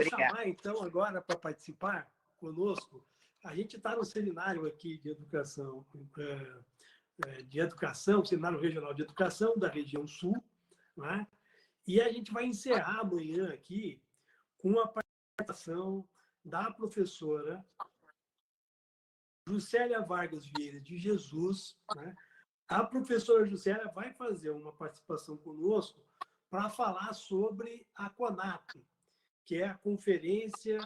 chamar, então, agora para participar conosco. A gente está no seminário aqui de educação, Seminário Regional de Educação da região Sul, né? E a gente vai encerrar amanhã aqui com a participação da professora Juscelia Vargas Vieira de Jesus, né? A professora Juscelia vai fazer uma participação conosco para falar sobre a CONAP, que é a Conferência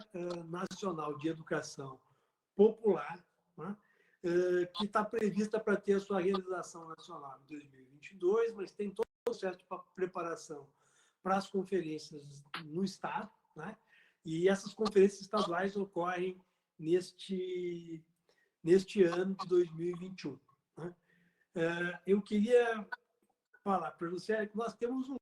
Nacional de Educação Popular, né? Que está prevista para ter a sua realização nacional em 2022, mas tem todo o processo de preparação para as conferências no Estado, né? E essas conferências estaduais ocorrem neste ano de 2021. Né? Eu queria falar para você que nós temos um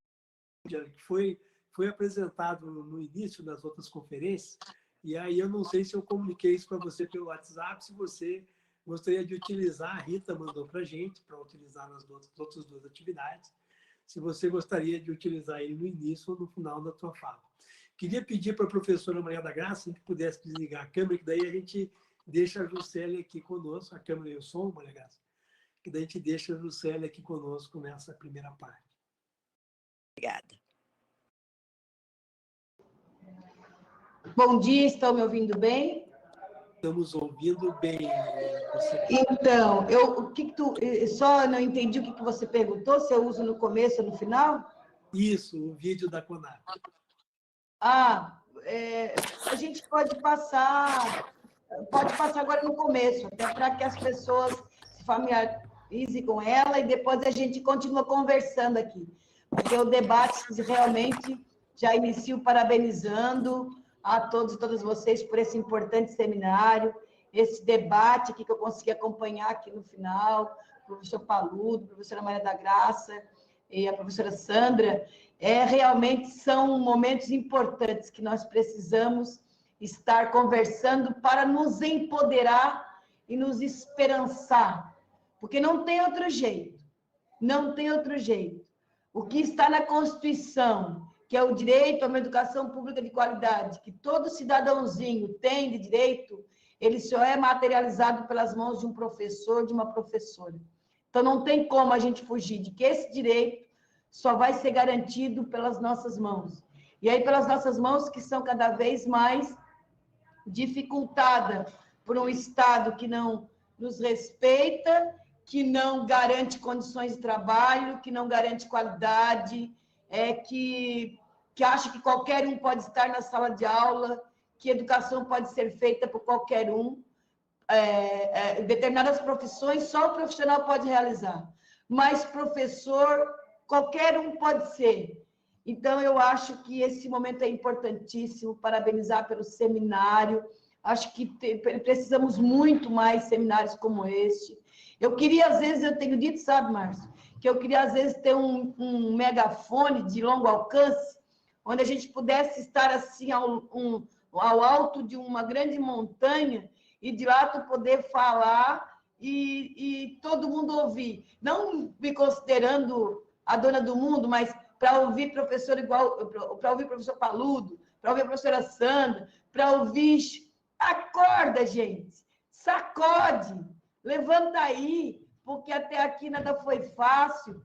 vídeo que foi apresentado no início das outras conferências, e aí eu não sei se eu comuniquei isso para você pelo WhatsApp, se você gostaria de utilizar, a Rita mandou para a gente, para utilizar nas outras duas atividades, se você gostaria de utilizar ele no início ou no final da tua fala. Queria pedir para a professora Maria da Graça que pudesse desligar a câmera, que daí a gente deixa a Juscelia aqui conosco, a câmera e o som, Maria Graça, que daí a gente deixa a Juscelia aqui conosco nessa primeira parte. Obrigada. Bom dia, estão me ouvindo bem? Estamos ouvindo bem. Então, só não entendi o que você perguntou, se eu uso no começo ou no final? Isso, o vídeo da CONAP. A gente pode passar agora no começo, até para que as pessoas se familiarizem com ela e depois a gente continua conversando aqui. Porque o debate realmente já inicio parabenizando a todos e todas vocês por esse importante seminário, esse debate aqui que eu consegui acompanhar aqui no final, o professor Paludo, a professora Maria da Graça e a professora Sandra. Realmente são momentos importantes que nós precisamos estar conversando para nos empoderar e nos esperançar, porque não tem outro jeito, não tem outro jeito. O que está na Constituição, que é o direito a uma educação pública de qualidade, que todo cidadãozinho tem de direito, ele só é materializado pelas mãos de um professor, de uma professora. Então, não tem como a gente fugir de que esse direito só vai ser garantido pelas nossas mãos. E aí, pelas nossas mãos, que são cada vez mais dificultadas por um Estado que não nos respeita, que não garante condições de trabalho, que não garante qualidade, que acha que qualquer um pode estar na sala de aula, que educação pode ser feita por qualquer um. Determinadas profissões só o profissional pode realizar, mas professor, qualquer um pode ser. Então, eu acho que esse momento é importantíssimo, parabenizar pelo seminário, acho que precisamos muito mais seminários como este. Eu queria, às vezes, eu tenho dito, sabe, Márcio, que eu queria, às vezes, ter um megafone de longo alcance, onde a gente pudesse estar, assim, ao alto de uma grande montanha e de lá tu poder falar e todo mundo ouvir. Não me considerando a dona do mundo, mas para ouvir professor para ouvir professor Paludo, para ouvir a professora Sandra, para ouvir... Acorda, gente! Sacode! Levanta aí, porque até aqui nada foi fácil.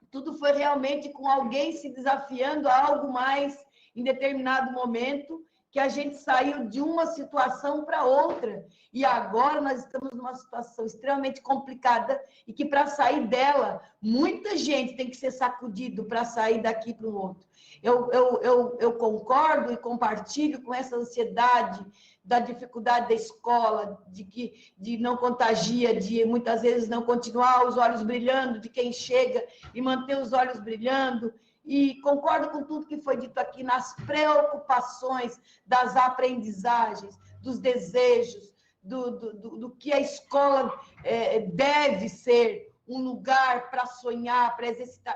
Tudo foi realmente com alguém se desafiando a algo mais em determinado momento, que a gente saiu de uma situação para outra. E agora nós estamos numa situação extremamente complicada e que, para sair dela, muita gente tem que ser sacudido para sair daqui para o outro. Eu concordo e compartilho com essa ansiedade da dificuldade da escola, de não contagia, de muitas vezes não continuar os olhos brilhando, de quem chega e manter os olhos brilhando. E concordo com tudo que foi dito aqui nas preocupações das aprendizagens, dos desejos, do que a escola deve ser um lugar para sonhar, para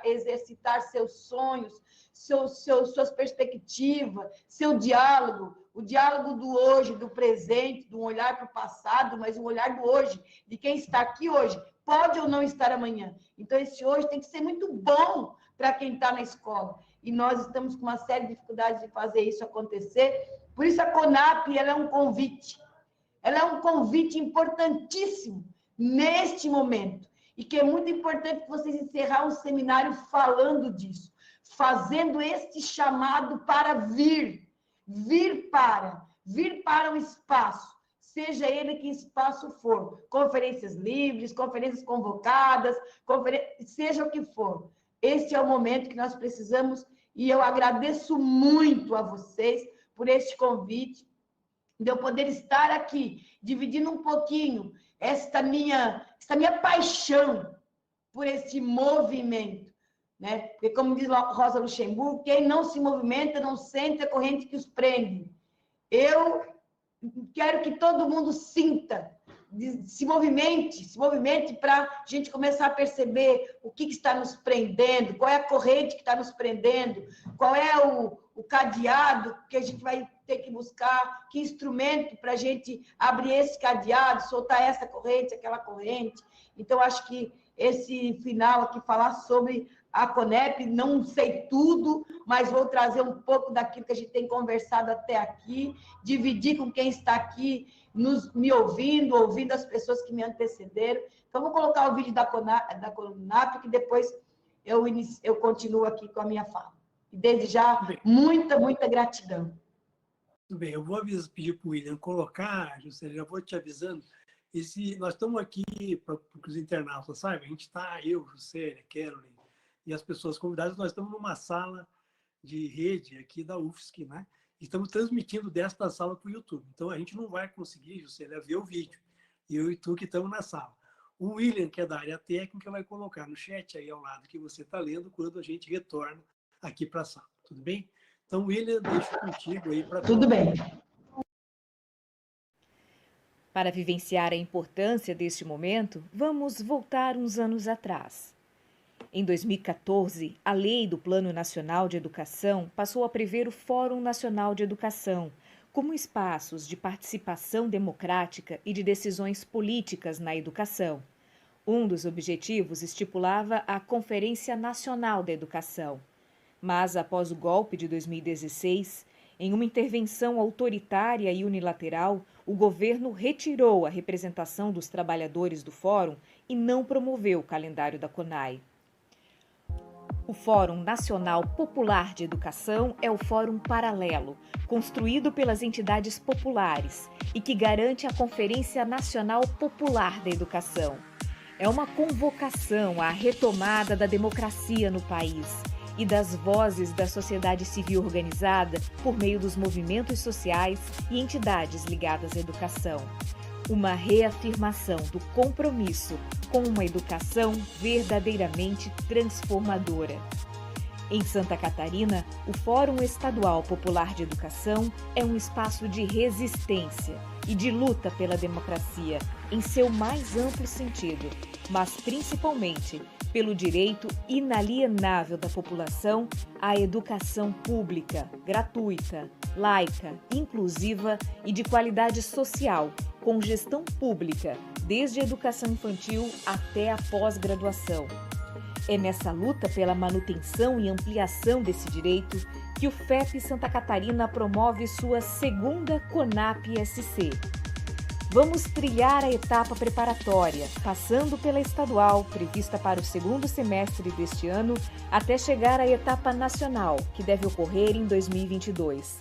exercitar seus sonhos, suas perspectivas, seu diálogo, o diálogo do hoje, do presente, do olhar para o passado, mas um olhar do hoje, de quem está aqui hoje, pode ou não estar amanhã. Então, esse hoje tem que ser muito bom para quem está na escola. e nós estamos com uma série de dificuldades de fazer isso acontecer. Por isso, a CONAP ela é um convite. Ela é um convite importantíssimo neste momento. E que é muito importante vocês encerrar um seminário falando disso, fazendo este chamado para vir para um espaço, seja ele que espaço for, conferências livres, conferências convocadas, seja o que for. Este é o momento que nós precisamos, e eu agradeço muito a vocês por este convite, de eu poder estar aqui, dividindo um pouquinho esta minha paixão por esse movimento, né? Porque, como diz Rosa Luxemburgo, quem não se movimenta não sente a corrente que os prende. Eu quero que todo mundo sinta, se movimente para a gente começar a perceber o que está nos prendendo, qual é a corrente que está nos prendendo, qual é o cadeado que a gente vai ter que buscar, que instrumento para a gente abrir esse cadeado, soltar essa corrente, aquela corrente. Então, acho que esse final aqui, falar sobre a CONEP, não sei tudo, mas vou trazer um pouco daquilo que a gente tem conversado até aqui, dividir com quem está aqui, me ouvindo as pessoas que me antecederam. Então, vou colocar o vídeo da CONAP, que depois eu continuo aqui com a minha fala. E desde já, muita gratidão. Tudo bem, eu vou pedir para o William colocar, Juscelia, já vou te avisando, nós estamos aqui para os internautas, sabe? A gente está, eu, Juscelia, Caroline, e as pessoas convidadas, nós estamos numa sala de rede aqui da UFSC, né? E estamos transmitindo desta sala para o YouTube. Então, a gente não vai conseguir, Juscelia, ver o vídeo. Eu e tu que estamos na sala. O William, que é da área técnica, vai colocar no chat aí ao lado que você está lendo quando a gente retorna aqui para a sala. Tudo bem? Então, William, deixo contigo aí para... Tudo bem. Para vivenciar a importância deste momento, vamos voltar uns anos atrás. Em 2014, a Lei do Plano Nacional de Educação passou a prever o Fórum Nacional de Educação como espaços de participação democrática e de decisões políticas na educação. Um dos objetivos estipulava a Conferência Nacional da Educação. Mas, após o golpe de 2016, em uma intervenção autoritária e unilateral, o governo retirou a representação dos trabalhadores do Fórum e não promoveu o calendário da CONAE. O Fórum Nacional Popular de Educação é o fórum paralelo, construído pelas entidades populares e que garante a Conferência Nacional Popular da Educação. É uma convocação à retomada da democracia no país e das vozes da sociedade civil organizada por meio dos movimentos sociais e entidades ligadas à educação. Uma reafirmação do compromisso com uma educação verdadeiramente transformadora. Em Santa Catarina, o Fórum Estadual Popular de Educação é um espaço de resistência e de luta pela democracia, em seu mais amplo sentido, mas principalmente pelo direito inalienável da população à educação pública, gratuita, laica, inclusiva e de qualidade social, com gestão pública, desde a educação infantil até a pós-graduação. É nessa luta pela manutenção e ampliação desse direito que o FEP Santa Catarina promove sua segunda CONAP-SC. Vamos trilhar a etapa preparatória, passando pela estadual, prevista para o segundo semestre deste ano, até chegar à etapa nacional, que deve ocorrer em 2022.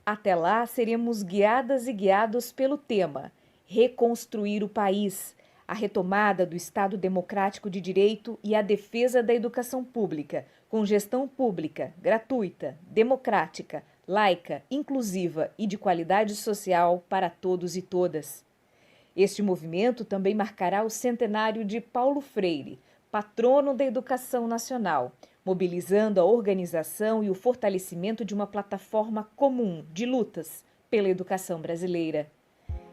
Até lá, seremos guiadas e guiados pelo tema Reconstruir o País, a retomada do Estado Democrático de Direito e a defesa da educação pública, com gestão pública, gratuita, democrática, laica, inclusiva e de qualidade social para todos e todas. Este movimento também marcará o centenário de Paulo Freire, patrono da educação nacional, mobilizando a organização e o fortalecimento de uma plataforma comum de lutas pela educação brasileira.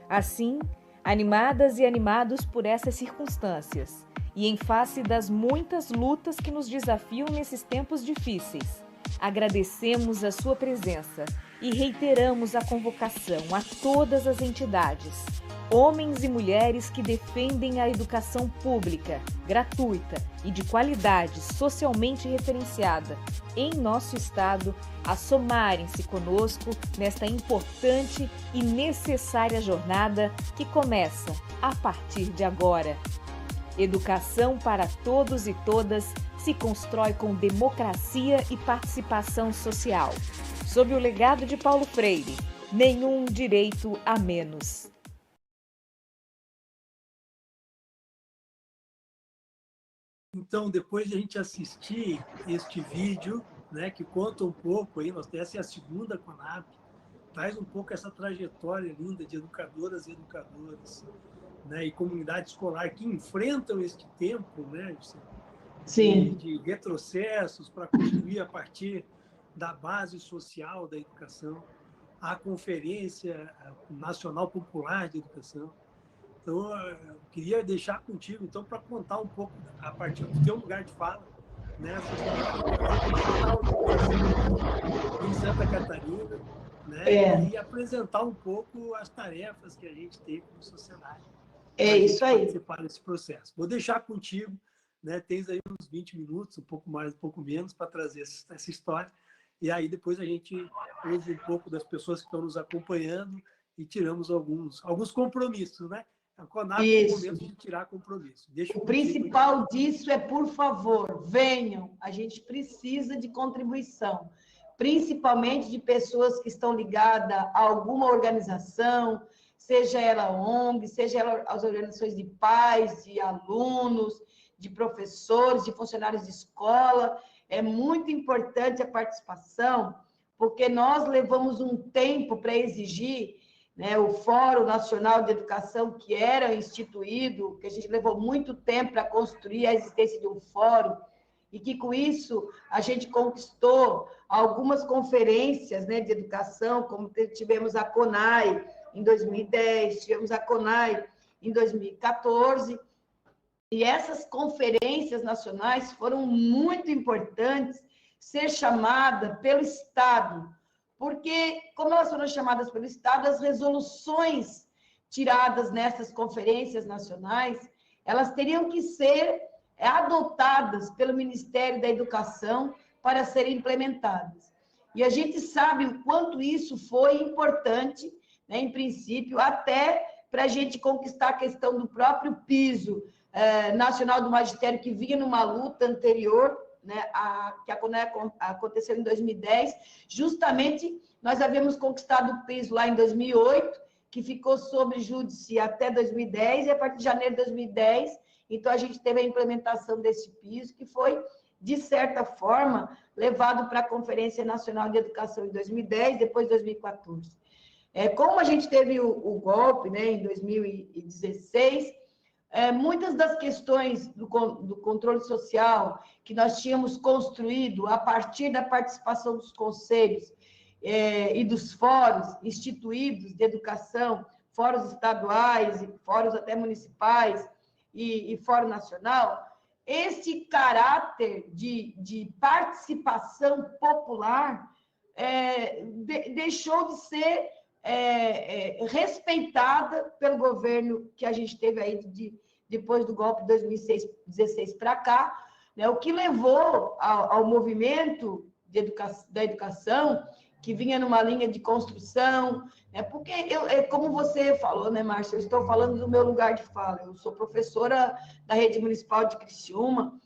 Assim, animadas e animados por essas circunstâncias, e em face das muitas lutas que nos desafiam nesses tempos difíceis, agradecemos a sua presença e reiteramos a convocação a todas as entidades, homens e mulheres que defendem a educação pública, gratuita e de qualidade socialmente referenciada em nosso estado, a somarem-se conosco nesta importante e necessária jornada que começa a partir de agora. Educação para todos e todas se constrói com democracia e participação social. Sob o legado de Paulo Freire, nenhum direito a menos. Então, depois de a gente assistir este vídeo, né, que conta um pouco, aí, essa é a segunda CONAP, traz um pouco essa trajetória linda de educadoras e educadores, né, e comunidade escolar que enfrentam este tempo, né, de retrocessos para construir a partir da base social da educação, a Conferência Nacional Popular de Educação. Então, eu queria deixar contigo, então, para contar um pouco, a partir do teu lugar de fala, né, em Santa Catarina, né, e apresentar um pouco as tarefas que a gente tem como sociedade. É isso aí. Participar desse processo. Vou deixar contigo, né, tens aí uns 20 minutos, um pouco mais, um pouco menos, para trazer essa história, e aí depois a gente ouve um pouco das pessoas que estão nos acompanhando e tiramos alguns compromissos, né? A CONAP é o momento de tirar compromisso. O principal disso é, por favor, venham. A gente precisa de contribuição, principalmente de pessoas que estão ligadas a alguma organização, seja ela ONG, seja ela as organizações de pais, de alunos, de professores, de funcionários de escola. É muito importante a participação, porque nós levamos um tempo para exigir, né, o Fórum Nacional de Educação, que era instituído, que a gente levou muito tempo para construir a existência de um fórum, e que, com isso, a gente conquistou algumas conferências, né, de educação, como tivemos a CONAI em 2010, tivemos a CONAI em 2014, e essas conferências nacionais foram muito importantes ser chamada pelo Estado, porque, como elas foram chamadas pelo Estado, as resoluções tiradas nessas conferências nacionais, elas teriam que ser adotadas pelo Ministério da Educação para serem implementadas. E a gente sabe o quanto isso foi importante, né, em princípio, até para a gente conquistar a questão do próprio piso nacional do magistério, que vinha numa luta anterior, né, que aconteceu em 2010, justamente nós havíamos conquistado o piso lá em 2008, que ficou sob júdice até 2010, e a partir de janeiro de 2010, então a gente teve a implementação desse piso, que foi, de certa forma, levado para a Conferência Nacional de Educação em 2010, depois 2014. Como a gente teve o golpe, né, em 2016, muitas das questões do controle social que nós tínhamos construído a partir da participação dos conselhos e dos fóruns instituídos de educação, fóruns estaduais, fóruns até municipais e fórum nacional, esse caráter de participação popular deixou de ser respeitada pelo governo que a gente teve aí depois do golpe de 2016 para cá, né, o que levou ao movimento da educação, que vinha numa linha de construção, né, porque, como você falou, né, Márcia, eu estou falando do meu lugar de fala, eu sou professora da Rede Municipal de Criciúma,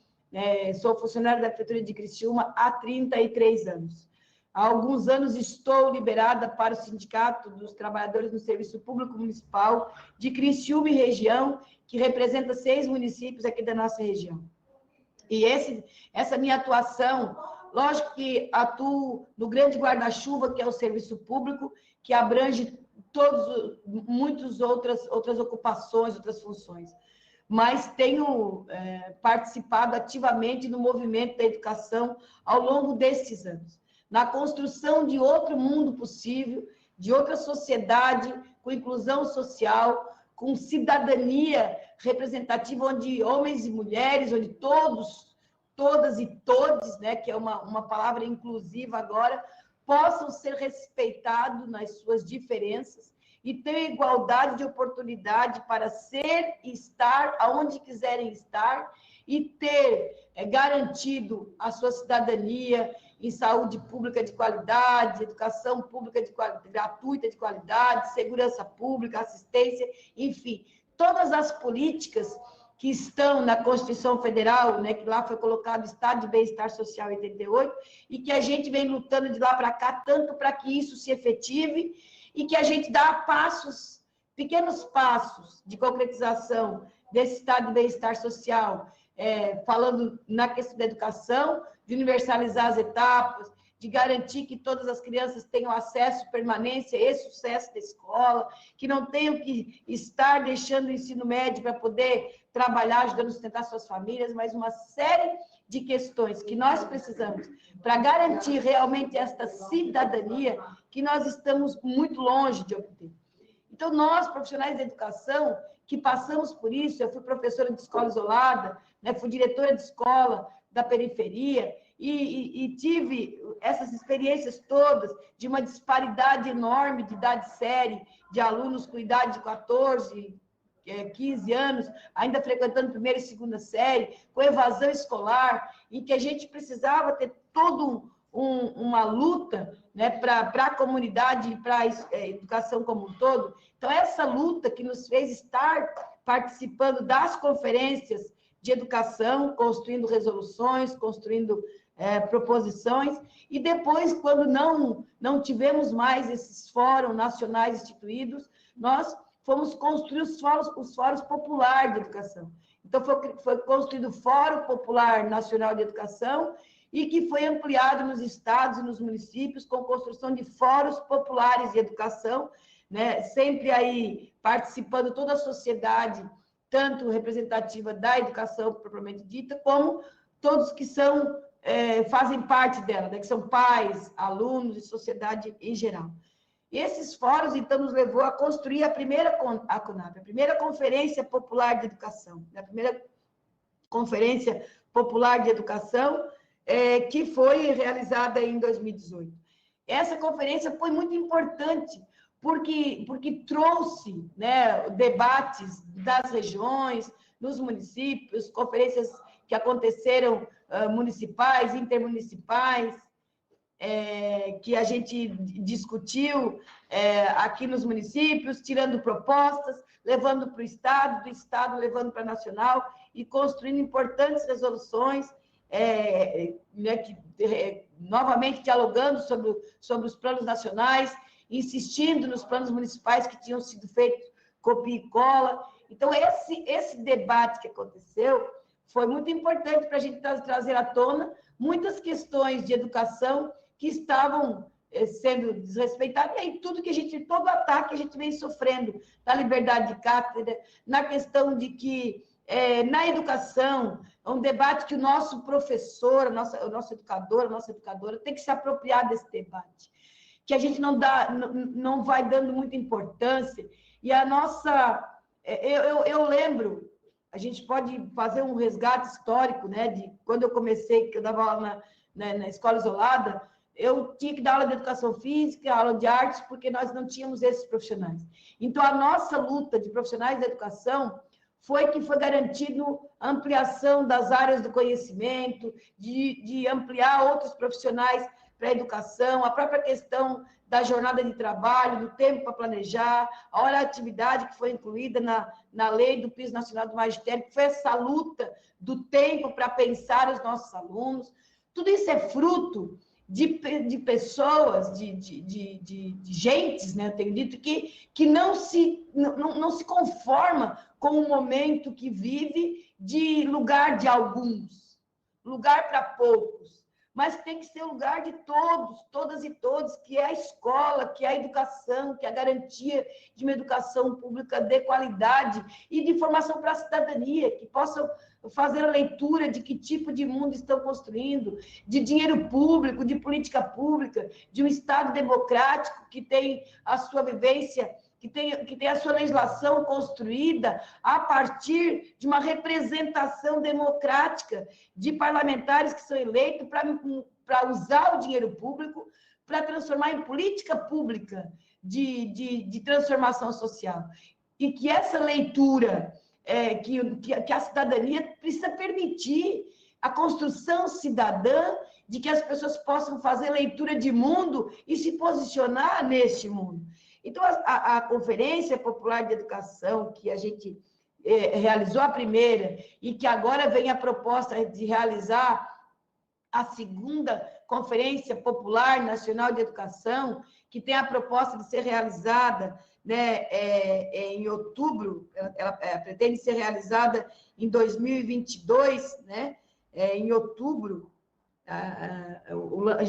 sou funcionária da Prefeitura de Criciúma há 33 anos. Há alguns anos estou liberada para o Sindicato dos Trabalhadores no Serviço Público Municipal de Criciúma e região, que representa 6 municípios aqui da nossa região. E essa minha atuação, lógico que atuo no grande guarda-chuva, que é o serviço público, que abrange muitas outras ocupações, outras funções. Mas tenho participado ativamente no movimento da educação ao longo desses anos, na construção de outro mundo possível, de outra sociedade, com inclusão social, com cidadania representativa, onde homens e mulheres, onde todas e todes, né, que é uma palavra inclusiva agora, possam ser respeitados nas suas diferenças e ter igualdade de oportunidade para ser e estar aonde quiserem estar e ter garantido a sua cidadania em saúde pública de qualidade, educação pública gratuita de qualidade, segurança pública, assistência, enfim, todas as políticas que estão na Constituição Federal, né, que lá foi colocado Estado de Bem-Estar Social em 88, e que a gente vem lutando de lá para cá, tanto para que isso se efetive, e que a gente dá passos, pequenos passos de concretização desse Estado de Bem-Estar Social, falando na questão da educação, de universalizar as etapas, de garantir que todas as crianças tenham acesso, permanência e sucesso da escola, que não tenham que estar deixando o ensino médio para poder trabalhar, ajudando a sustentar suas famílias, mas uma série de questões que nós precisamos para garantir realmente esta cidadania que nós estamos muito longe de obter. Então, nós, profissionais da educação, que passamos por isso, eu fui professora de escola isolada, né, fui diretora de escola da periferia, e tive essas experiências todas de uma disparidade enorme de idade série, de alunos com idade de 14, 15 anos, ainda frequentando primeira e segunda série, com evasão escolar, em que a gente precisava ter todo uma luta, né, para a comunidade e para a educação como um todo. Então, essa luta que nos fez estar participando das conferências de educação, construindo resoluções, construindo proposições, e depois, quando não tivemos mais esses fóruns nacionais instituídos, nós fomos construir os fóruns populares de educação. Então, foi construído o Fórum Popular Nacional de Educação, e que foi ampliado nos estados e nos municípios com construção de fóruns populares de educação, né? Sempre aí participando toda a sociedade, tanto representativa da educação propriamente dita, como todos que fazem parte dela, né? Que são pais, alunos e sociedade em geral. E esses fóruns, então, nos levou a construir a primeira CONAB, a primeira Conferência Popular de Educação, a primeira Conferência Popular de Educação, que foi realizada em 2018. Essa conferência foi muito importante, porque trouxe, né, debates das regiões, nos municípios, conferências que aconteceram municipais, intermunicipais, que a gente discutiu aqui nos municípios, tirando propostas, levando para o Estado, do Estado levando para a Nacional, e construindo importantes resoluções, novamente dialogando sobre os planos nacionais, insistindo nos planos municipais que tinham sido feitos copia e cola. Então, esse debate que aconteceu foi muito importante para a gente trazer à tona muitas questões de educação que estavam sendo desrespeitadas, e aí todo ataque que a gente vem sofrendo na liberdade de cátedra, na questão de que na educação, é um debate que o nosso professor, o nosso educador, a nossa educadora tem que se apropriar desse debate, que a gente não vai dando muita importância, e a nossa... Eu lembro, a gente pode fazer um resgate histórico, né, de quando eu comecei, que eu dava aula na escola isolada, eu tinha que dar aula de educação física, aula de artes, porque nós não tínhamos esses profissionais. Então, a nossa luta de profissionais da educação foi garantido a ampliação das áreas do conhecimento, de ampliar outros profissionais para a educação, a própria questão da jornada de trabalho, do tempo para planejar, a hora de atividade que foi incluída na lei do Piso Nacional do Magistério, que foi essa luta do tempo para pensar os nossos alunos. Tudo isso é fruto de pessoas, de gentes, né? Eu tenho dito que não se conforma com o momento que vive de lugar de alguns, lugar para poucos, mas tem que ser lugar de todos, todas e todos, que é a escola, que é a educação, que é a garantia de uma educação pública de qualidade e de formação para a cidadania, que possam fazer a leitura de que tipo de mundo estão construindo, de dinheiro público, de política pública, de um Estado democrático que tem a sua vivência, que tem a sua legislação construída a partir de uma representação democrática de parlamentares que são eleitos para usar o dinheiro público para transformar em política pública de transformação social. E que essa leitura, que a cidadania precisa permitir a construção cidadã de que as pessoas possam fazer leitura de mundo e se posicionar neste mundo. Então, a Conferência Popular de Educação, que a gente realizou a primeira, e que agora vem a proposta de realizar a segunda Conferência Popular Nacional de Educação, que tem a proposta de ser realizada, né, em outubro, ela pretende ser realizada em 2022, né, em outubro.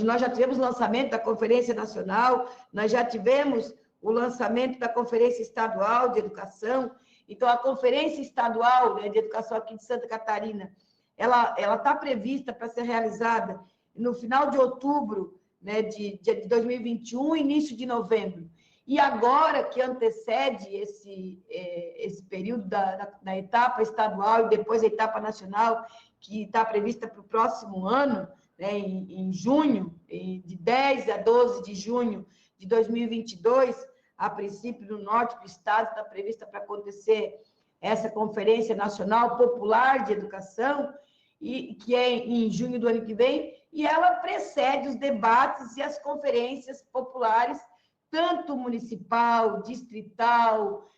Nós já tivemos o lançamento da Conferência Nacional, nós já tivemos o lançamento da Conferência Estadual de Educação. Então, a Conferência Estadual, né, de Educação aqui de Santa Catarina, ela está prevista para ser realizada no final de outubro, né, de 2021, início de novembro. E agora, que antecede esse período da etapa estadual e depois a etapa nacional, que está prevista para o próximo ano, né, em junho, de 10 a 12 de junho de 2022, a princípio, no norte do estado, está prevista para acontecer essa Conferência Nacional Popular de Educação, que é em junho do ano que vem, e ela precede os debates e as conferências populares, tanto municipal, distrital,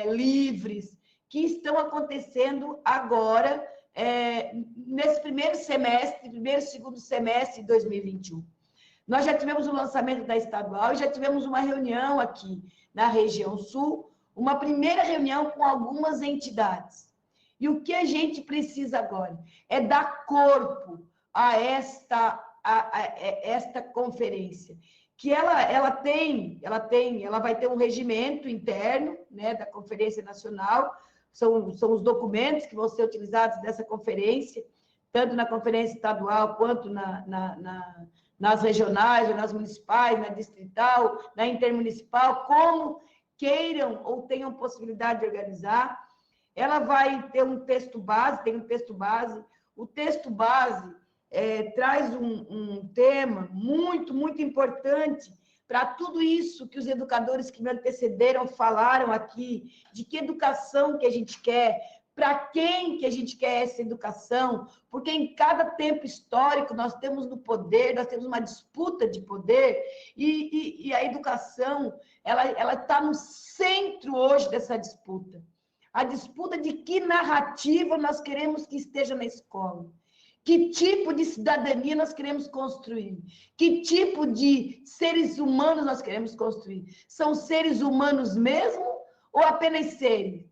livres, que estão acontecendo agora, nesse primeiro e segundo semestre de 2021. Nós já tivemos o lançamento da estadual e já tivemos uma reunião aqui na região sul, uma primeira reunião com algumas entidades. E o que a gente precisa agora é dar corpo a esta conferência, que ela vai ter um regimento interno, né, da Conferência Nacional, são os documentos que vão ser utilizados nessa conferência, tanto na conferência estadual quanto nas regionais, ou nas municipais, na distrital, na intermunicipal, como queiram ou tenham possibilidade de organizar. Ela vai ter um texto base, tem um texto base. O texto base traz um tema muito, muito importante para tudo isso que os educadores que me antecederam falaram aqui, de que educação que a gente quer, para quem que a gente quer essa educação, porque em cada tempo histórico nós temos no poder, nós temos uma disputa de poder, e a educação, ela está no centro hoje dessa disputa. A disputa de que narrativa nós queremos que esteja na escola. Que tipo de cidadania nós queremos construir? Que tipo de seres humanos nós queremos construir? São seres humanos mesmo ou apenas seres?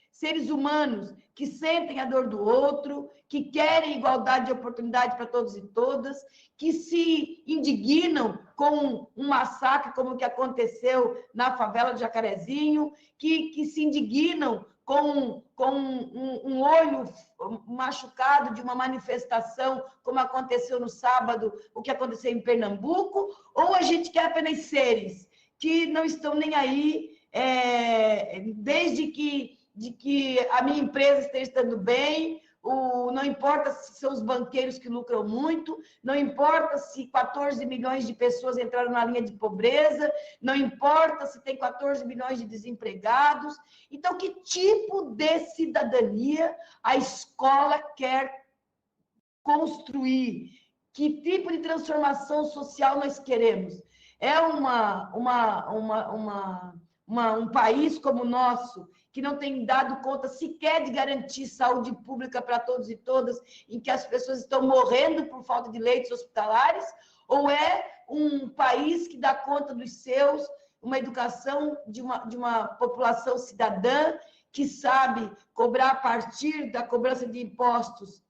Seres humanos que sentem a dor do outro, que querem igualdade de oportunidade para todos e todas, que se indignam com um massacre como o que aconteceu na favela do Jacarezinho, que se indignam com um olho machucado de uma manifestação, como aconteceu no sábado, o que aconteceu em Pernambuco, ou a gente quer apenas seres que não estão nem aí, desde que a minha empresa esteja estando bem, não importa se são os banqueiros que lucram muito, não importa se 14 milhões de pessoas entraram na linha de pobreza, não importa se tem 14 milhões de desempregados. Então, que tipo de cidadania a escola quer construir? Que tipo de transformação social nós queremos? É um país como o nosso, que não tem dado conta sequer de garantir saúde pública para todos e todas, em que as pessoas estão morrendo por falta de leitos hospitalares, ou é um país que dá conta dos seus, uma educação de uma população cidadã, que sabe cobrar a partir da cobrança de impostos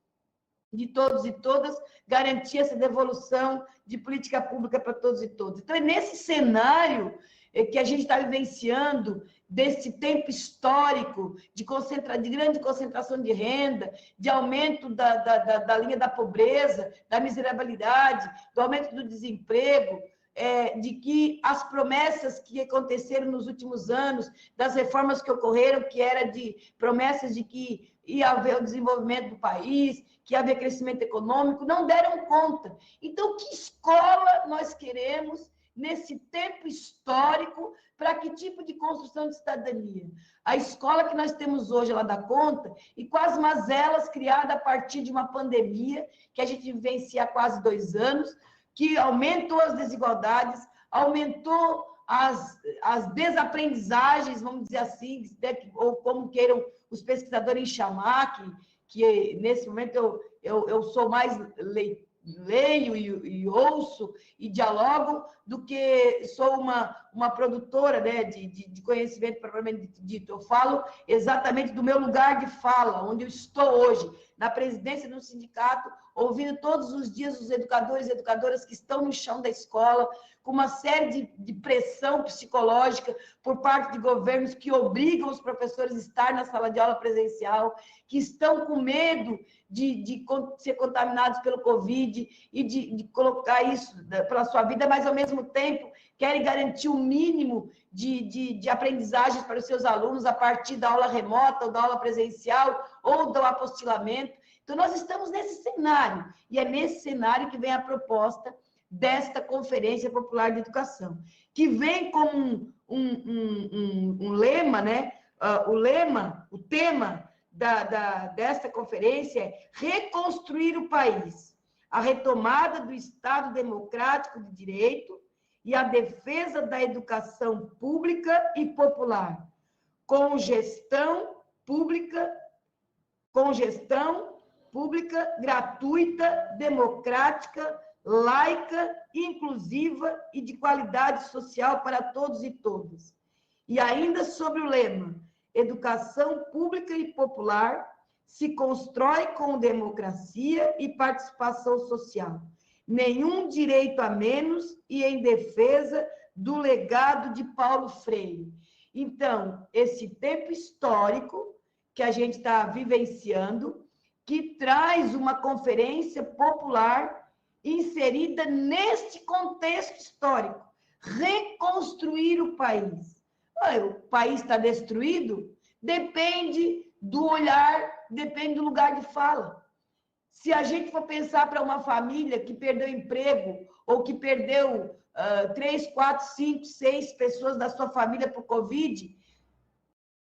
de todos e todas, garantir essa devolução de política pública para todos e todas. Então, é nesse cenário que a gente está vivenciando, desse tempo histórico de grande concentração de renda, de aumento da linha da pobreza, da miserabilidade, do aumento do desemprego, de que as promessas que aconteceram nos últimos anos, das reformas que ocorreram, que era de promessas de que ia haver o desenvolvimento do país, que ia haver crescimento econômico, não deram conta. Então, que escola nós queremos nesse tempo histórico, para que tipo de construção de cidadania? A escola que nós temos hoje, ela dá conta, e com as mazelas criadas a partir de uma pandemia, que a gente vivencia há quase 2 anos, que aumentou as desigualdades, aumentou as desaprendizagens, vamos dizer assim, ou como queiram os pesquisadores chamar, que nesse momento eu sou mais leio e ouço e dialogo do que sou uma produtora, né, de conhecimento propriamente dito. Eu falo exatamente do meu lugar de fala, onde eu estou hoje, na presidência do sindicato, ouvindo todos os dias os educadores e educadoras que estão no chão da escola, com uma série de pressão psicológica por parte de governos que obrigam os professores a estar na sala de aula presencial, que estão com medo de ser contaminados pelo Covid e de colocar isso pela sua vida, mas, ao mesmo tempo, querem garantir o mínimo de aprendizagens para os seus alunos a partir da aula remota, ou da aula presencial, ou do apostilamento. Então, nós estamos nesse cenário, e é nesse cenário que vem a proposta desta Conferência Popular de Educação, que vem como um lema, né? O tema desta conferência é reconstruir o país, a retomada do Estado democrático de direito e a defesa da educação pública e popular, com gestão pública gratuita, democrática, laica, inclusiva e de qualidade social para todos e todas. E ainda sobre o lema, educação pública e popular se constrói com democracia e participação social. Nenhum direito a menos e em defesa do legado de Paulo Freire. Então, esse tempo histórico que a gente está vivenciando, que traz uma conferência popular inserida neste contexto histórico, reconstruir o país. O país está destruído? Depende do olhar, depende do lugar de fala. Se a gente for pensar para uma família que perdeu emprego, ou que perdeu 3, 4, 5, 6 pessoas da sua família por Covid,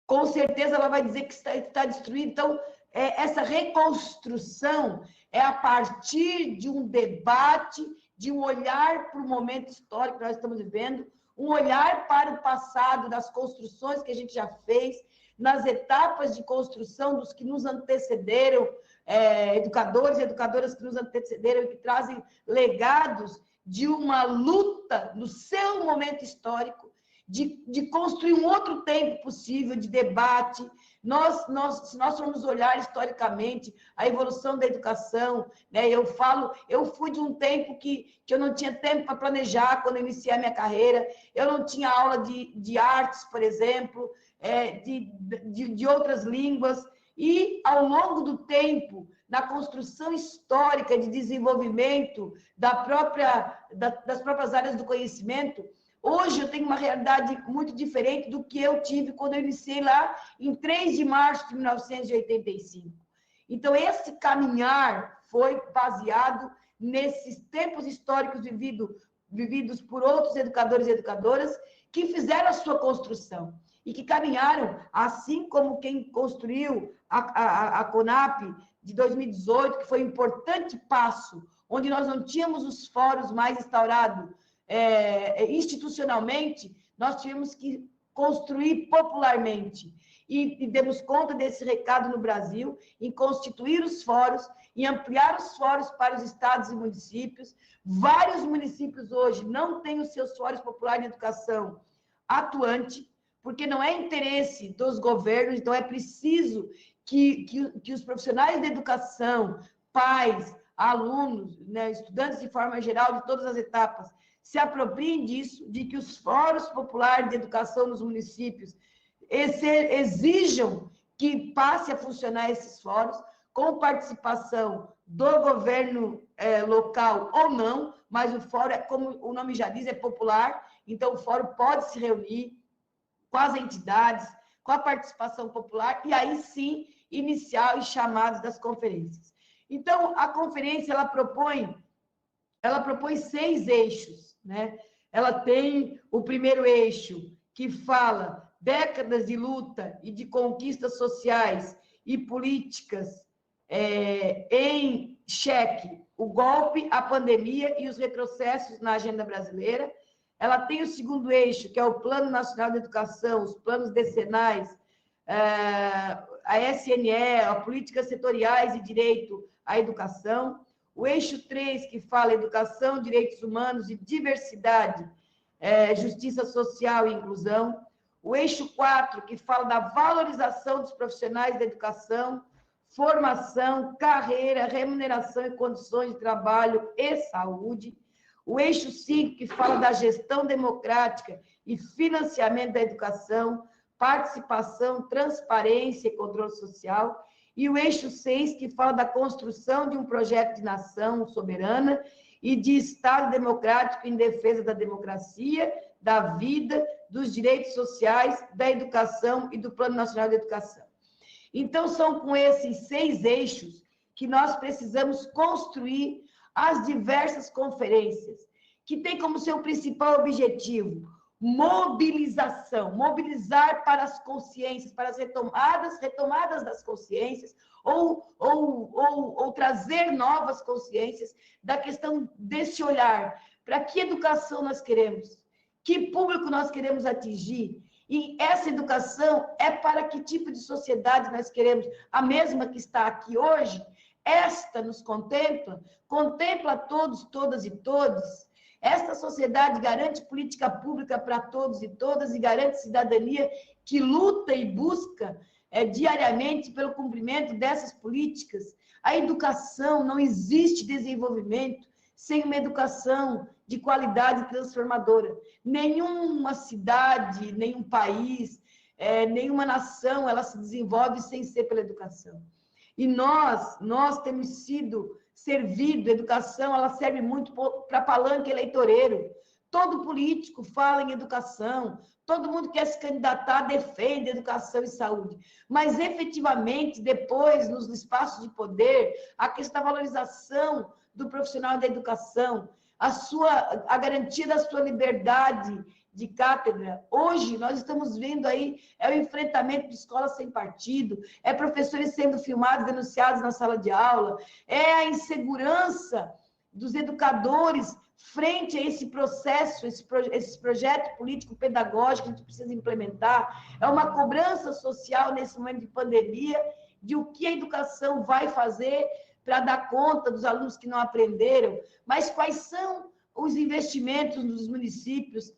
com certeza ela vai dizer que está destruído. Então, essa reconstrução é a partir de um debate, de um olhar para o momento histórico que nós estamos vivendo, um olhar para o passado, das construções que a gente já fez, nas etapas de construção dos que nos antecederam, educadores e educadoras que nos antecederam e que trazem legados de uma luta no seu momento histórico, de construir um outro tempo possível de debate. Se nós formos olhar historicamente a evolução da educação, né? Eu fui de um tempo que eu não tinha tempo para planejar quando eu iniciei a minha carreira, eu não tinha aula de artes, por exemplo, de outras línguas, e ao longo do tempo, na construção histórica de desenvolvimento das próprias áreas do conhecimento, hoje eu tenho uma realidade muito diferente do que eu tive quando eu iniciei lá em 3 de março de 1985. Então, esse caminhar foi baseado nesses tempos históricos vividos por outros educadores e educadoras que fizeram a sua construção e que caminharam, assim como quem construiu a CONAP de 2018, que foi um importante passo, onde nós não tínhamos os fóruns mais instaurados institucionalmente, nós tivemos que construir popularmente. E demos conta desse recado no Brasil, em constituir os fóruns, em ampliar os fóruns para os estados e municípios. Vários municípios hoje não têm os seus fóruns populares de educação atuante, porque não é interesse dos governos, então é preciso que os profissionais da educação, pais, alunos, né, estudantes de forma geral, de todas as etapas, se apropriem disso, de que os fóruns populares de educação nos municípios exijam que passe a funcionar esses fóruns, com participação do governo local ou não, mas o fórum, como o nome já diz, é popular, então o fórum pode se reunir com as entidades, com a participação popular, e aí sim iniciar os chamados das conferências. Então, a conferência, ela propõe 6 eixos, né? Ela tem o primeiro eixo, que fala décadas de luta e de conquistas sociais e políticas em xeque, o golpe, a pandemia e os retrocessos na agenda brasileira. Ela tem o segundo eixo, que é o Plano Nacional de Educação, os planos decenais, a SNE, a políticas setoriais e direito à educação. O eixo 3, que fala educação, direitos humanos e diversidade, justiça social e inclusão. O eixo 4, que fala da valorização dos profissionais da educação, formação, carreira, remuneração e condições de trabalho e saúde. O eixo 5, que fala da gestão democrática e financiamento da educação, participação, transparência e controle social. E o eixo 6, que fala da construção de um projeto de nação soberana e de Estado democrático em defesa da democracia, da vida, dos direitos sociais, da educação e do Plano Nacional de Educação. Então, são com esses 6 eixos que nós precisamos construir as diversas conferências, que tem como seu principal objetivo mobilização, mobilizar para as consciências, para as retomadas das consciências, ou trazer novas consciências da questão desse olhar. Para que educação nós queremos? Que público nós queremos atingir? E essa educação é para que tipo de sociedade nós queremos? A mesma que está aqui hoje? Esta nos contempla? Contempla a todos, todas e todos? Esta sociedade garante política pública para todos e todas e garante cidadania que luta e busca diariamente pelo cumprimento dessas políticas. A educação, não existe desenvolvimento sem uma educação de qualidade transformadora. Nenhuma cidade, nenhum país, nenhuma nação, ela se desenvolve sem ser pela educação. E nós temos sido servido, a educação, ela serve muito para palanque eleitoreiro. Todo político fala em educação, todo mundo quer se candidatar, defende educação e saúde. Mas, efetivamente, depois, nos espaços de poder, a questão da valorização do profissional da educação, a garantia da sua liberdade de cátedra. Hoje, nós estamos vendo aí, o enfrentamento de escolas sem partido, professores sendo filmados, denunciados na sala de aula, a insegurança dos educadores frente a esse processo, esse projeto político-pedagógico que a gente precisa implementar. É uma cobrança social nesse momento de pandemia, de o que a educação vai fazer para dar conta dos alunos que não aprenderam, mas quais são os investimentos nos municípios.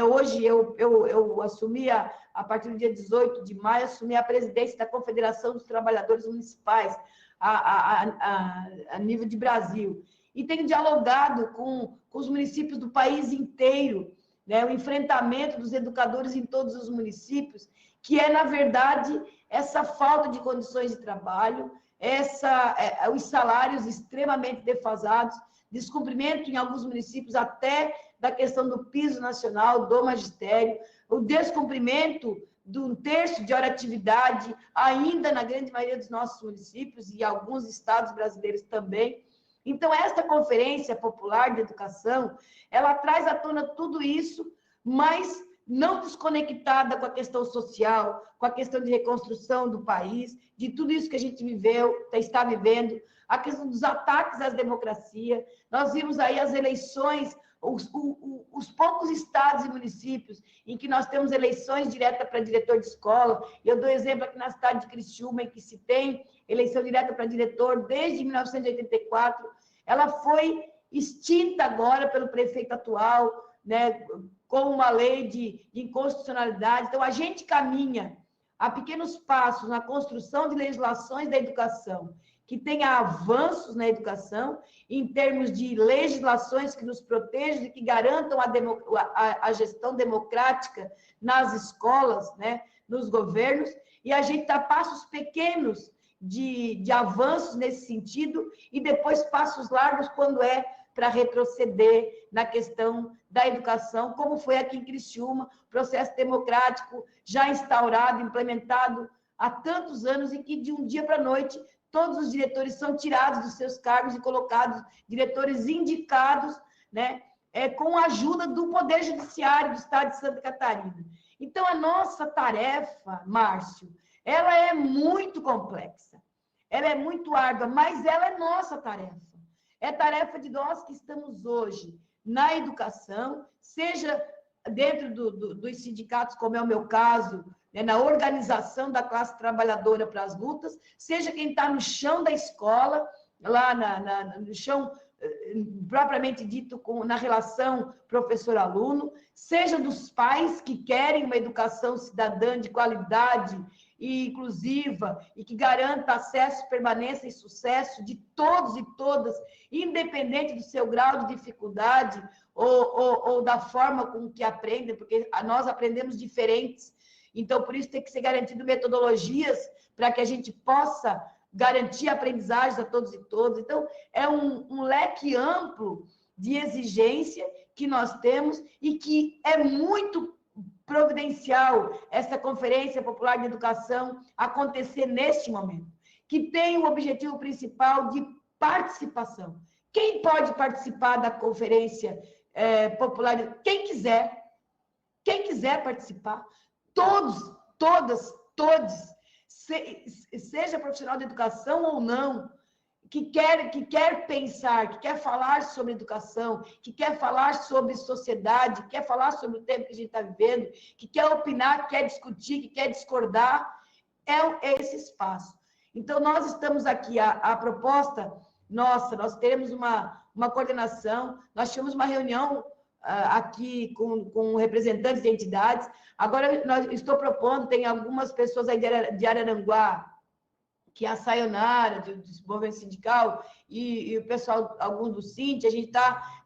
Hoje eu assumi, a partir do dia 18 de maio, assumi a presidência da Confederação dos Trabalhadores Municipais, a nível de Brasil, e tenho dialogado com os municípios do país inteiro, né, o enfrentamento dos educadores em todos os municípios, que na verdade, essa falta de condições de trabalho, os salários extremamente defasados, descumprimento em alguns municípios até da questão do piso nacional, do magistério, o descumprimento de 1/3 de hora atividade, ainda na grande maioria dos nossos municípios e alguns estados brasileiros também. Então, esta Conferência Popular de Educação, ela traz à tona tudo isso, mas não desconectada com a questão social, com a questão de reconstrução do país, de tudo isso que a gente viveu, está vivendo, a questão dos ataques às democracias. Nós vimos aí as eleições, os poucos estados e municípios em que nós temos eleições diretas para diretor de escola. Eu dou exemplo aqui na cidade de Criciúma, em que se tem eleição direta para diretor desde 1984. Ela foi extinta agora pelo prefeito atual, né, com uma lei de inconstitucionalidade. Então, a gente caminha a pequenos passos na construção de legislações da educação, que tenha avanços na educação, em termos de legislações que nos protejam e que garantam a gestão democrática nas escolas, né, nos governos, e a gente dá passos pequenos de avanços nesse sentido, e depois passos largos quando para retroceder na questão da educação, como foi aqui em Criciúma, processo democrático já instaurado, implementado há tantos anos, e que de um dia para a noite todos os diretores são tirados dos seus cargos e colocados diretores indicados, né, com a ajuda do Poder Judiciário do Estado de Santa Catarina. Então, a nossa tarefa, Márcio, ela é muito complexa, ela é muito árdua, mas ela é nossa tarefa. É tarefa de nós que estamos hoje na educação, seja dentro dos sindicatos, como é o meu caso, né, na organização da classe trabalhadora para as lutas, seja quem está no chão da escola, lá no chão propriamente dito, na relação professor-aluno, seja dos pais que querem uma educação cidadã de qualidade e inclusiva e que garanta acesso, permanência e sucesso de todos e todas, independente do seu grau de dificuldade ou da forma com que aprendem, porque nós aprendemos diferentes. Então, por isso tem que ser garantido metodologias para que a gente possa garantir aprendizagens a todos e todas. Então, é um leque amplo de exigência que nós temos e que é muito providencial essa Conferência Popular de Educação acontecer neste momento, que tem o objetivo principal de participação. Quem pode participar da Conferência Popular? Quem quiser participar, todos, todas, todos, seja profissional de educação ou não, que quer pensar, que quer falar sobre educação, que quer falar sobre sociedade, que quer falar sobre o tempo que a gente está vivendo, que quer opinar, que quer discutir, que quer discordar, é esse espaço. Então, nós estamos aqui, a proposta nossa, nós teremos uma coordenação, nós tivemos uma reunião aqui com representantes de entidades. Agora, estou propondo, tem algumas pessoas aí de Araranguá, que é a Sayonara, do movimento sindical, e o pessoal, alguns do Cinti, a gente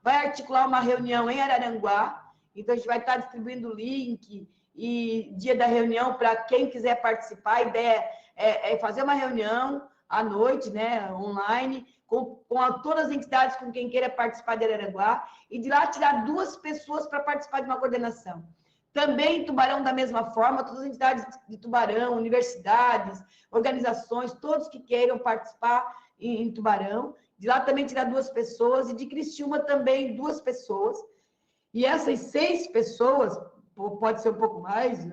vai articular uma reunião em Araranguá, então a gente vai estar distribuindo o link e dia da reunião para quem quiser participar. A ideia é fazer uma reunião à noite, né, online, com todas as entidades com quem queira participar de Araranguá, e de lá tirar 2 pessoas para participar de uma coordenação. Também em Tubarão, da mesma forma, todas as entidades de Tubarão, universidades, organizações, todos que queiram participar em Tubarão. De lá também tirar 2 pessoas, e de Criciúma também 2 pessoas. E essas 6 pessoas, pode ser um pouco mais,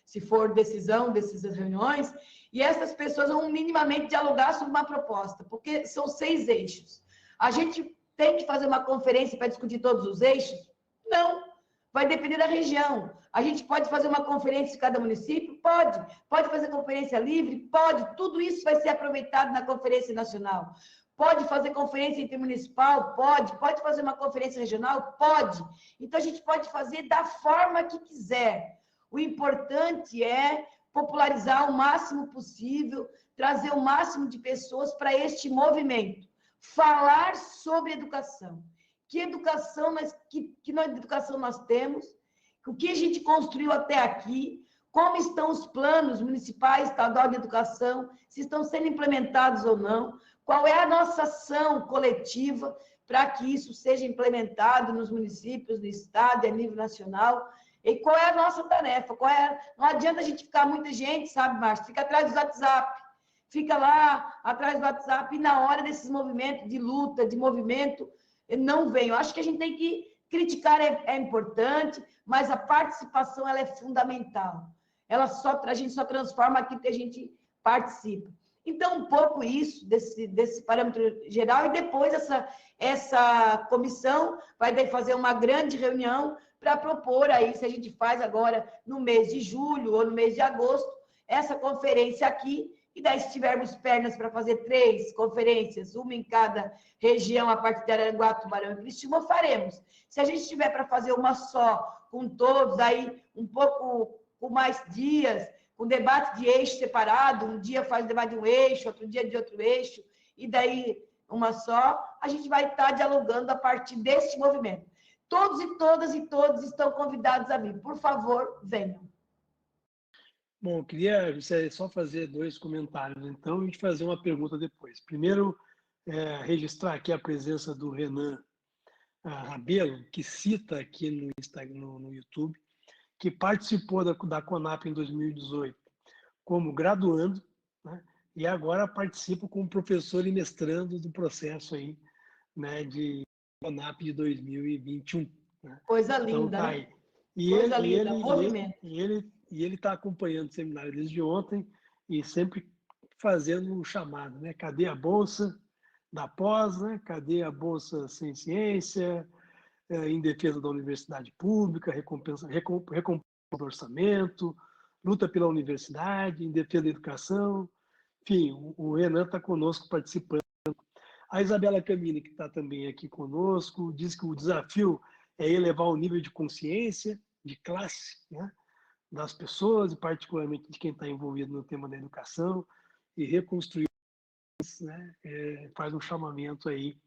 se for decisão dessas reuniões, e essas pessoas vão minimamente dialogar sobre uma proposta, porque são 6 eixos. A gente tem que fazer uma conferência para discutir todos os eixos? Não. Vai depender da região. A gente pode fazer uma conferência em cada município? Pode. Pode fazer conferência livre? Pode. Tudo isso vai ser aproveitado na Conferência Nacional. Pode fazer conferência intermunicipal? Pode. Pode fazer uma conferência regional? Pode. Então, a gente pode fazer da forma que quiser. O importante é popularizar o máximo possível, trazer o máximo de pessoas para este movimento. Falar sobre educação. Que educação educação nós temos, o que a gente construiu até aqui, como estão os planos municipais, estadual de educação, se estão sendo implementados ou não, qual é a nossa ação coletiva para que isso seja implementado nos municípios, no estado e a nível nacional, e qual é a nossa tarefa, não adianta a gente ficar muita gente, sabe, Márcio, fica atrás do WhatsApp, fica lá atrás do WhatsApp, e na hora desses movimentos de luta, de movimento, não vem. Eu acho que a gente tem que criticar, é importante, mas a participação ela é fundamental. A gente só transforma aquilo que a gente participa. Então, um pouco isso, desse parâmetro geral, e depois essa comissão vai fazer uma grande reunião para propor aí, se a gente faz agora no mês de julho ou no mês de agosto, essa conferência aqui. E daí, se tivermos pernas para fazer 3 conferências, uma em cada região, a partir de Araranguá, Tubarão e Criciúma, faremos. Se a gente tiver para fazer uma só, com todos, aí um pouco com mais dias, com debate de eixo separado, um dia faz o debate de um eixo, outro dia de outro eixo, e daí uma só, a gente vai estar dialogando a partir deste movimento. Todos e todas e todos estão convidados a vir. Por favor, venham. Bom, eu queria, Juscelia, só fazer 2 comentários, então, e te fazer uma pergunta depois. Primeiro, registrar aqui a presença do Renan Rabelo, que cita aqui no Instagram, no YouTube, que participou da CONAP em 2018 como graduando, né, e agora participa como professor e mestrando do processo aí, né, de CONAP de 2021. Né? Coisa Então, linda, tá né? aí. E Coisa linda, movimento. ele está acompanhando o seminário desde ontem e sempre fazendo um chamado, né? Cadê a bolsa da pós, né? Cadê a bolsa sem ciência, em defesa da universidade pública, recompensa do orçamento, luta pela universidade, em defesa da educação. Enfim, o Renan está conosco participando. A Isabela Camini, que está também aqui conosco, diz que o desafio é elevar o nível de consciência, de classe, né, das pessoas, e particularmente de quem está envolvido no tema da educação, e reconstruir, né, faz um chamamento aí,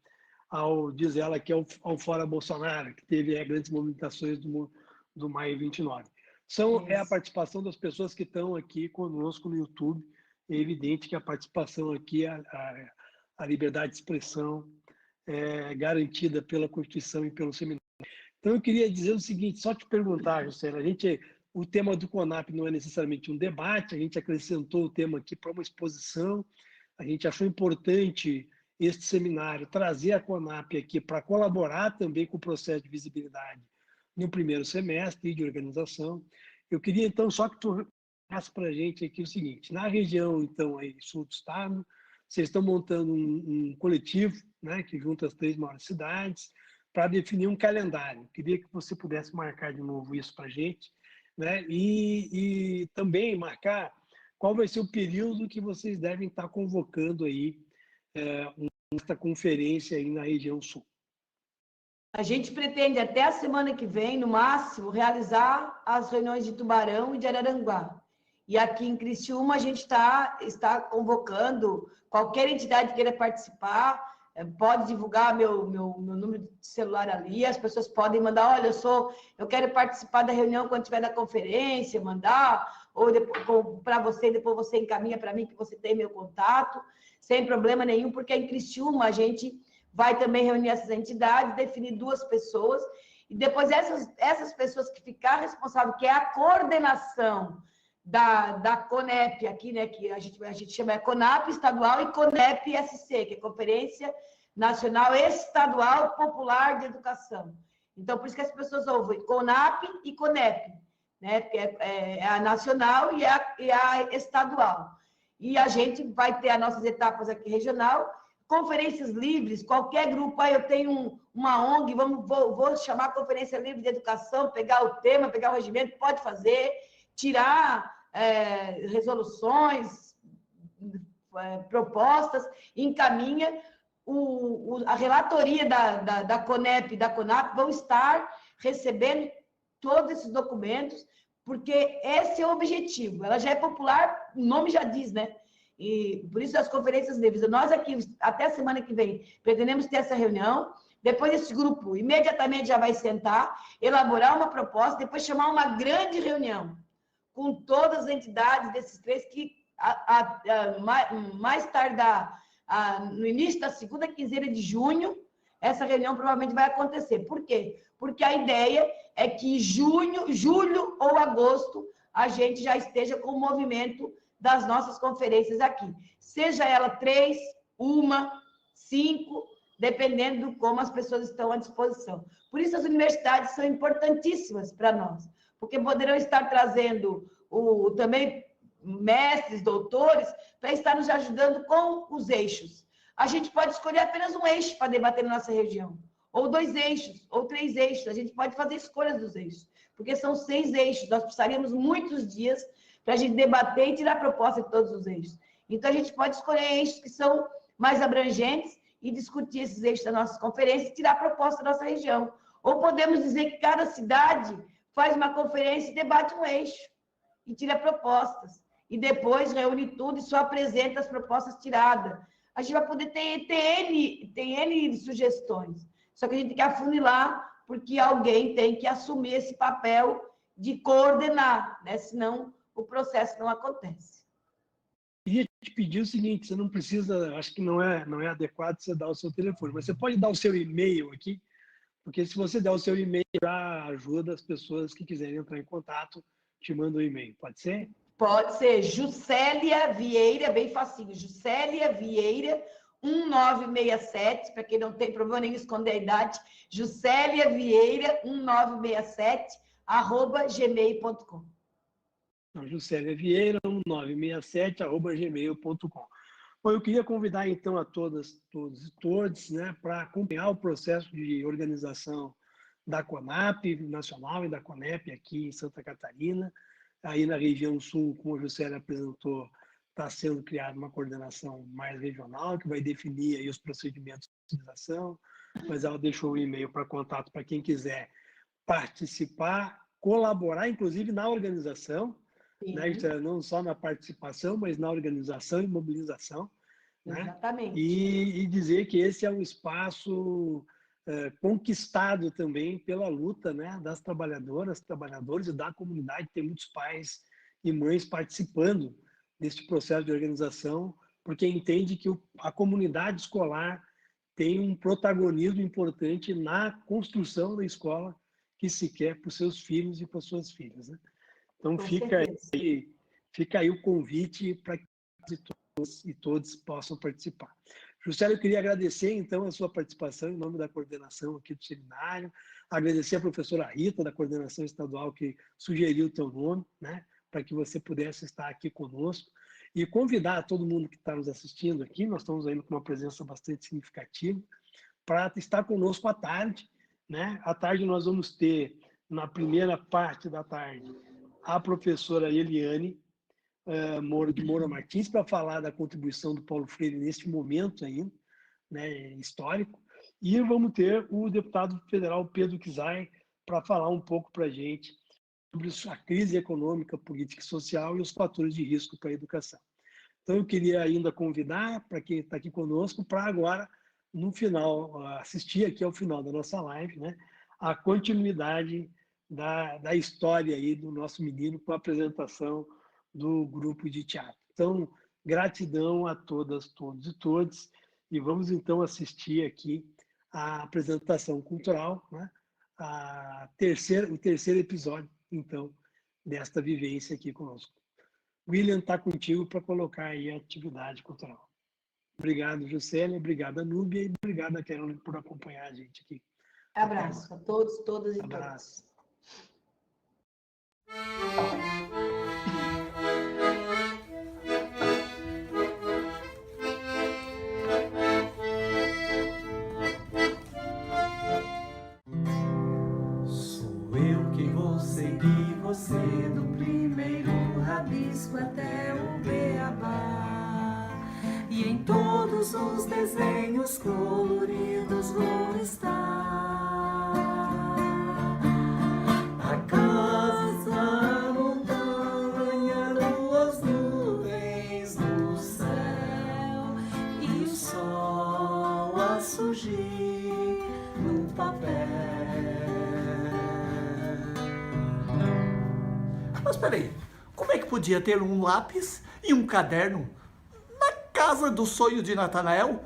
diz ela que ao Fora Bolsonaro, que teve grandes movimentações do Maio 29. É a participação das pessoas que estão aqui conosco no YouTube. É evidente que a participação aqui, a liberdade de expressão é garantida pela Constituição e pelo seminário. Então, eu queria dizer o seguinte, só te perguntar, José, o tema do CONAP não é necessariamente um debate, a gente acrescentou o tema aqui para uma exposição, a gente achou importante este seminário trazer a CONAP aqui para colaborar também com o processo de visibilidade no primeiro semestre e de organização. Eu queria, então, só que tu falasse para a gente aqui o seguinte, na região, então, aí, sul do estado, vocês estão montando um coletivo, né, que junta as 3 maiores cidades, para definir um calendário. Queria que você pudesse marcar de novo isso para a gente, né, e também marcar qual vai ser o período que vocês devem estar convocando aí esta conferência aí na região sul. A gente pretende até a semana que vem, no máximo, realizar as reuniões de Tubarão e de Araranguá. E aqui em Criciúma a gente está convocando qualquer entidade que queira participar, pode divulgar meu número de celular ali, as pessoas podem mandar, olha, eu quero participar da reunião quando estiver na conferência, mandar, ou para você, depois você encaminha para mim que você tem meu contato, sem problema nenhum, porque em Criciúma a gente vai também reunir essas entidades, definir 2 pessoas, e depois essas pessoas que ficar responsável, que é a coordenação da CONEP aqui, né, que a gente chama CONAP estadual e CONEP SC, que é Conferência Nacional Estadual Popular de Educação. Então, por isso que as pessoas ouvem CONAP e CONEP, né, que é a nacional e a estadual. E a gente vai ter as nossas etapas aqui regional, conferências livres, qualquer grupo, eu tenho uma ONG, vou chamar a Conferência Livre de Educação, pegar o tema, pegar o regimento, pode fazer, tirar resoluções, propostas, encaminha. A relatoria da CONEP e da CONAP vão estar recebendo todos esses documentos, porque esse é o objetivo. Ela já é popular, o nome já diz, né? E por isso as conferências livres. Nós aqui, até a semana que vem, pretendemos ter essa reunião. Depois esse grupo imediatamente já vai sentar, elaborar uma proposta, depois chamar uma grande reunião com todas as entidades desses 3 que mais tardar no início da segunda quinzena de junho, essa reunião provavelmente vai acontecer. Por quê? Porque a ideia é que julho ou agosto, a gente já esteja com o movimento das nossas conferências aqui. Seja ela 3, 1, 5, dependendo de como as pessoas estão à disposição. Por isso, as universidades são importantíssimas para nós, porque poderão estar trazendo também mestres, doutores, para estar nos ajudando com os eixos. A gente pode escolher apenas um eixo para debater na nossa região, ou 2 eixos, ou 3 eixos. A gente pode fazer escolhas dos eixos, porque são 6 eixos. Nós precisaríamos muitos dias para a gente debater e tirar proposta de todos os eixos. Então, a gente pode escolher eixos que são mais abrangentes e discutir esses eixos da nossa conferência e tirar proposta da nossa região. Ou podemos dizer que cada cidade faz uma conferência e debate um eixo e tira propostas. E depois reúne tudo e só apresenta as propostas tiradas. A gente vai poder ter N sugestões. Só que a gente tem que afunilar, porque alguém tem que assumir esse papel de coordenar, né? Senão o processo não acontece. Queria te pedir o seguinte, você não precisa, acho que não é adequado você dar o seu telefone, mas você pode dar o seu e-mail aqui Porque se você der o seu e-mail, já ajuda as pessoas que quiserem entrar em contato, te manda um e-mail. Pode ser? Pode ser Juscelia Vieira, bem facinho. Juscelia Vieira, 1967, para quem não tem problema nenhum esconder a idade. Juscelia Vieira, 1967, @gmail.com. Juscelia Vieira, 1967, @gmail.com. Bom, eu queria convidar, então, a todas, todos e todos, né, para acompanhar o processo de organização da CONAP nacional e da CONEP aqui em Santa Catarina. Aí na região sul, como a Juscelia apresentou, está sendo criada uma coordenação mais regional, que vai definir aí os procedimentos de organização, mas ela deixou o e-mail para contato para quem quiser participar, colaborar, inclusive na organização, né? Não só na participação, mas na organização e mobilização. Né? Exatamente. E dizer que esse é um espaço conquistado também pela luta, né, das trabalhadoras, trabalhadores e da comunidade. Tem muitos pais e mães participando deste processo de organização, porque entende que a comunidade escolar tem um protagonismo importante na construção da escola que se quer para os seus filhos e para as suas filhas. Né? Então, fica aí o convite para que todos e todos possam participar. Juscelia, eu queria agradecer, então, a sua participação em nome da coordenação aqui do seminário, agradecer a professora Rita, da coordenação estadual, que sugeriu o teu nome, né, para que você pudesse estar aqui conosco, e convidar todo mundo que está nos assistindo aqui, nós estamos ainda com uma presença bastante significativa, para estar conosco à tarde. Né? À tarde nós vamos ter, na primeira parte da tarde, a professora Eliane de Moura Martins, para falar da contribuição do Paulo Freire neste momento ainda, né, histórico, e vamos ter o deputado federal Pedro Kizai para falar um pouco para a gente sobre a crise econômica, política e social e os fatores de risco para a educação. Então, eu queria ainda convidar, para quem está aqui conosco, para agora, no final, assistir aqui ao final da nossa live, né, a continuidade da história aí do nosso menino com a apresentação do grupo de teatro. Então, gratidão a todas, todos e todos, e vamos então assistir aqui a apresentação cultural, né? O terceiro episódio, então, desta vivência aqui conosco. William está contigo para colocar aí a atividade cultural. Obrigado, Juscelia, obrigado, Núbia, e obrigado, Carolina, por acompanhar a gente aqui. Abraço a todos, todas e Abraço. todos. Segui você do primeiro rabisco até o beabá, e em todos os desenhos coloridos vou estar. A casa, a montanha, as nuvens no céu e o sol a surgir no papel. Mas peraí, como é que podia ter um lápis e um caderno na casa do sonho de Natanael,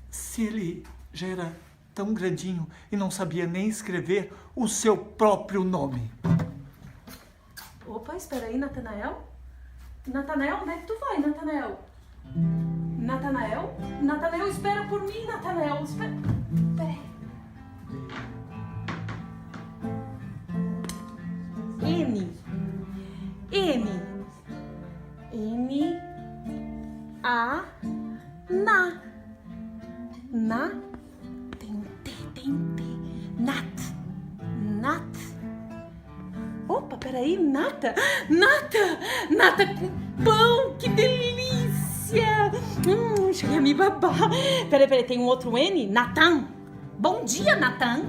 se ele já era tão grandinho e não sabia nem escrever o seu próprio nome? Opa, espera aí, Natanael? Natanael, onde é que tu vai, Natanael? Natanael? Natanael, espera por mim, Natanael. Espera aí. Na. Tem um T. Nat. Opa, peraí, nata com pão, que delícia. Cheguei a me babar. Peraí, tem um outro N? Natan. Bom dia, Natan.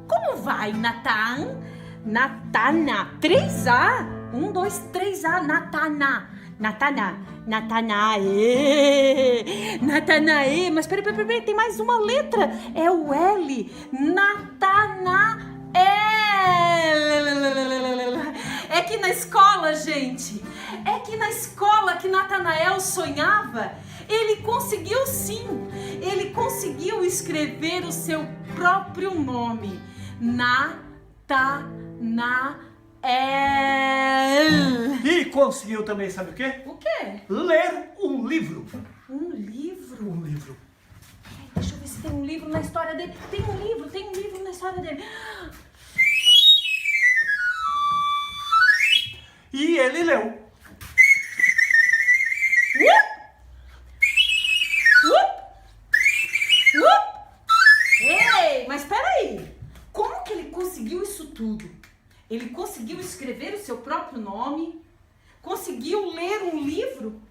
Como vai, Natan? Natana. 3A. 1, 2, 3A. Natanae. Mas peraí, tem mais uma letra. É o L. Natanael. É que na escola, gente, que Natanael sonhava Ele conseguiu sim. Ele conseguiu escrever o seu próprio nome. Natanael. E conseguiu também, sabe o quê? O quê? Ler um livro. Um livro? Um livro. Deixa eu ver se tem um livro na história dele. Tem um livro na história dele. E ele leu. Ei, mas peraí. Como que ele conseguiu isso tudo? Ele conseguiu escrever o seu próprio nome? Conseguiu ler um livro?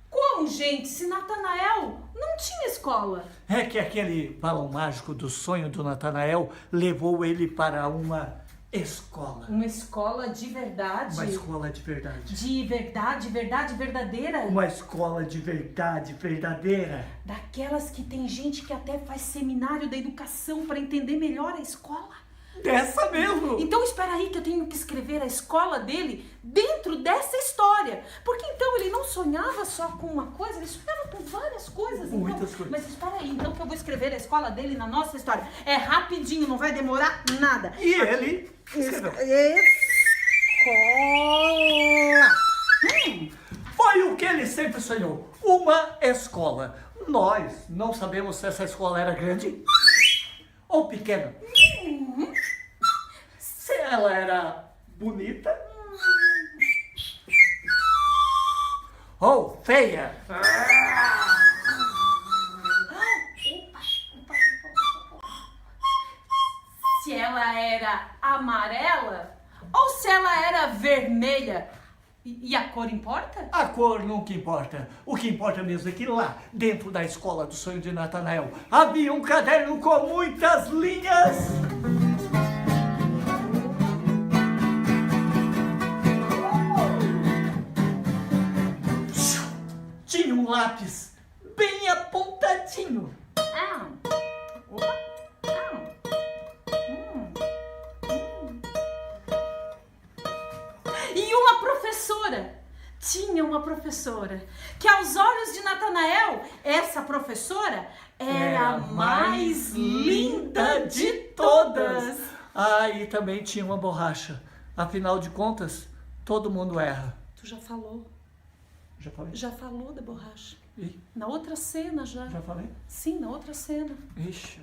Como, gente, se Natanael não tinha escola? É que aquele balão mágico do sonho do Natanael levou ele para uma escola. Uma escola de verdade? Uma escola de verdade. De verdade, verdade verdadeira? Uma escola de verdade verdadeira. Daquelas que tem gente que até faz seminário da educação para entender melhor a escola? Dessa mesmo. Então espera aí que eu tenho que escrever a escola dele dentro dessa história. Porque então ele não sonhava só com uma coisa, ele sonhava com várias coisas. Muitas então. coisas. Mas espera aí, então que eu vou escrever a escola dele na nossa história. É rapidinho, não vai demorar nada. E ele escreveu. Escola. Foi o que ele sempre sonhou. Uma escola. Nós não sabemos se essa escola era grande ou pequena. Se ela era bonita ou feia. Se ela era amarela ou se ela era vermelha. E a cor importa? A cor nunca importa. O que importa mesmo é que lá, dentro da escola do sonho de Natanael, havia um caderno com muitas linhas. Tinha um lápis bem apontadinho. E uma professora. Tinha uma professora que aos olhos de Natanael, essa professora era a mais linda de todas. Ah, e também tinha uma borracha. Afinal de contas, todo mundo erra. Tu já falou? Já falei? Já falou da borracha. Ih, Na outra cena já. já falei? Sim, na outra cena. Ixi.